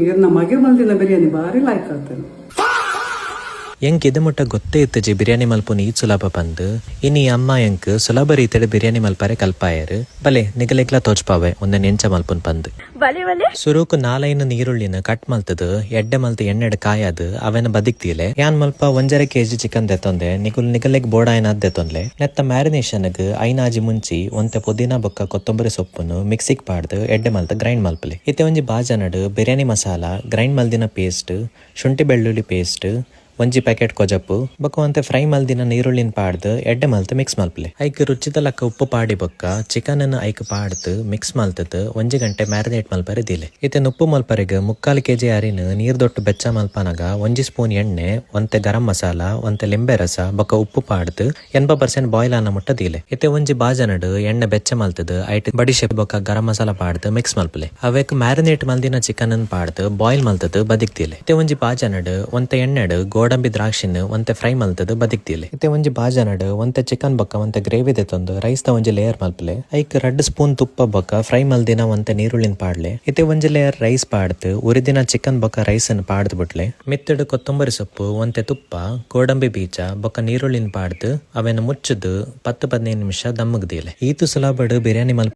ಇದು ನಮಗೆ ಮಲ್ದಿನ ಬಿರಿಯಾನಿ ಭಾರಿ ಲಾಯ್ಕ್ ಆಗ್ತದೆ. ಎಂಕ್ ಇದು ಮುಟ್ಟ ಗೊತ್ತೇ ಇತ್ತಜಿ ಬಿರಿಯಾನಿ ಮಲ್ಪುನ ಈ ಸುಲಭ ಬಂದು ಇನ್ನು ಈ ಅಮ್ಮ ಎಂಕ್ ಸುಲಭ ರೀತಿಯಲ್ಲಿ ಬಿರಿಯಾನಿ ಮಲ್ಪಾರೆ ಕಲ್ಪಾಯರು ಬಲೆ ನಿಗಲೆಗ್ಲ ತೋಚ್ಪಾವೆ ಒಂದೇ ನೆಂಚ ಮಲ್ಪುನ್ ಬಂದು ಸುರುಕು 4 ನೀರುಳ್ಳಿನ ಕಟ್ ಮಲ್ತದು ಎಡ್ಡೆ ಮಲ್ತು ಎಣ್ಣೆಡ್ ಕಾಯದು ಅವನ ಬದಿಕ್ತಿಲೆ ಯಾನ್ ಮಲ್ಪ 1.5 kg ಚಿಕನ್ ದೆತ್ತೊಂದೆ ನಿಗಲೆಗ್ ಬೋಡಾಯನ ದೆತ್ತೊಂದ್ಲೆ ನೆತ್ತ ಮ್ಯಾರಿನೇಷನ್ಗ್ ಐನಾಜಿ ಮುಂಚಿ ಒಂತೆ ಪುದೀನ ಬೊಕ್ಕ ಕೊತ್ತಂಬರಿ ಸೊಪ್ಪುನು ಮಿಕ್ಸಿಗ್ ಪಾಡ್ದು ಎಡ್ಡೆ ಮಲ್ತ ಗ್ರೈಂಡ್ ಮಲ್ಪಲೆ ಇತ್ತೆ ಒಂಜಿ ಬಾಜನಡ್ ಬಿರಿಯಾನಿ ಮಸಾಲ ಗ್ರೈಂಡ್ ಮಲ್ದಿನ ಪೇಸ್ಟ್ ಶುಂಠಿ ಬೆಳ್ಳುಳ್ಳಿ ಪೇಸ್ಟ್ ಒಂಜಿ ಪ್ಯಾಕೆಟ್ ಕೊಜಪ್ಪು ಬೊಕ್ಕ ಒಂತೆ ಫ್ರೈ ಮಲ್ದಿನ ನೀರುಳ್ಳಿನ ಪಾಡ್ದು ಎಡ್ಡೆ ಮಲ್ತು ಮಿಕ್ಸ್ ಮಲ್ಪಲೆ ಐಕ್ ರುಚಿದ ಲಕ್ಕ ಉಪ್ಪು ಪಾಡಿ ಬೊಕ್ಕ ಚಿಕನ್ ಅನ್ನು ಐಕ್ ಪಾಡ್ದು ಮಿಕ್ಸ್ ಮಲ್ತದ್ದು 1 ಗಂಟೆ ಮ್ಯಾರಿನೇಟ್ ಮಲ್ಪರೆ ದಿಲೆ ಇತ್ತೆ ಉಪ್ಪು ಮಲ್ಪರೆಗ್ 3/4 kg ಅರಿನ ನೀರ್ ದೊಟ್ಟು ಬೆಚ್ಚ ಮಲ್ಪನಾಗ 1 ಸ್ಪೂನ್ ಎಣ್ಣೆ ಒಂತೆ ಗರಂ ಮಸಾಲ ಒಂತೆ ಲಿಂಬೆ ರಸ ಬೊಕ್ಕ ಉಪ್ಪು ಪಾಡ್ದು 80% ಬಾಯ್ಲ್ ಅನ್ನ ಮುಟ್ಟ ದಿಲೆ ಇತ್ತೆ ಒಂಜಿ ಬಾಜನಡು ಎಣ್ಣೆ ಬೆಚ್ಚ ಮಲ್ತದ್ದು ಐಟ್ ಬಡಿಶೆಪ್ ಬೊಕ್ಕ garam masala ಪಾಡ್ದು mix ಮಲ್ಪಲೆ awake marinate ಮಲ್ದಿನ ಚಿಕನ್ ಅನ್ನು ಪಾಡ್ದು ಬಾಯ್ಲ್ ಮಲ್ತದ್ದು ಬದಿಕ್ತಿಲೆ ಇತ್ತೆ ಒಂಜಿ ಬಾಜನಡು ಒಂತೆ ಎಣ್ಣೆಡು ಗೋಡಂಬಿ ದ್ರಾಕ್ಷಿನ ಒಂತೆ ಫ್ರೈ ಮಲ್ತದು ಬದಿಕ್ತಿಲೆ ಇತ್ತೆ ಒಂಜಿ ಬಾಜನಡ್ ಒಂತೆ ಚಿಕನ್ ಬೊಕ್ಕ ಒಂತೆ ಗ್ರೇವಿ ದೆತ್ತೊಂದು ರೈಸ್ ದ ಒಂಜಿ ಲೇಯರ್ ಮಲ್ಪಲೆ ಐಕ್ 2 ಸ್ಪೂನ್ ತುಪ್ಪ ಬೊಕ್ಕ ಫ್ರೈ ಮಲ್ದಿನ ಒಂತೆ ನೀರುಳ್ಳಿನ ಪಾಡ್ಲೆ ಇತ್ತೆ ಒಂಜಿ ಲೇಯರ್ ರೈಸ್ ಪಾಡ್ದು ಉರಿದಿನ ಚಿಕನ್ ಬೊಕ್ಕ ರೈಸ್ ಅನ್ನು ಪಾಡ್ದು ಬಿಟ್ಲೆ ಮಿತ್ತಡು ಕೊತ್ತಂಬರಿ ಸೊಪ್ಪು ಒಂತೆ ತುಪ್ಪ ಗೋಡಂಬಿ ಬೀಜ ಬೊಕ್ಕ ನೀರುಳ್ಳಿನ ಪಾಡ್ದು ಅವೇನು ಮುಚ್ಚದು 10-15 ನಿಮಿಷ ದಮ್ಮಗ್ದಿಲೆ ಈತು ಸುಲಭಡು ಬಿರಿಯಾನಿ ಮಲ್ಪ